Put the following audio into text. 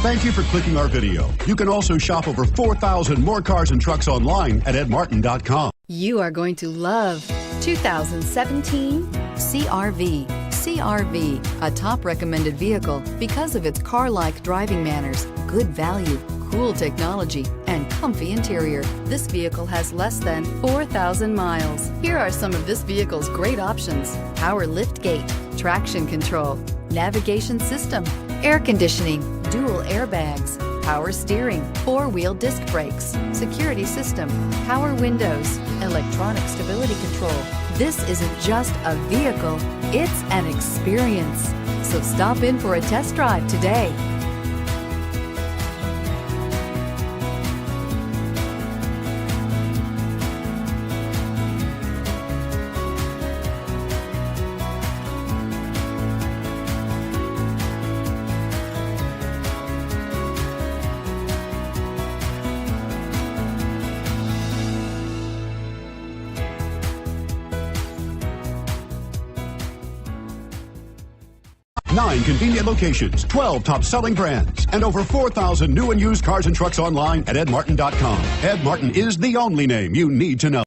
Thank you for clicking our video. You can also shop over 4,000 more cars and trucks online at edmartin.com. You are going to love 2017 CR-V. CR-V, a top recommended vehicle because of its car-like driving manners, good value, cool technology, and comfy interior. This vehicle has less than 4,000 miles. Here are some of this vehicle's great options: power liftgate, traction control, navigation system, air conditioning, dual airbags, power steering, four-wheel disc brakes, security system, power windows, electronic stability control. This isn't just a vehicle, it's an experience. So stop in for a test drive today. Nine convenient locations, 12 top-selling brands, and over 4,000 new and used cars and trucks online at edmartin.com. Ed Martin is the only name you need to know.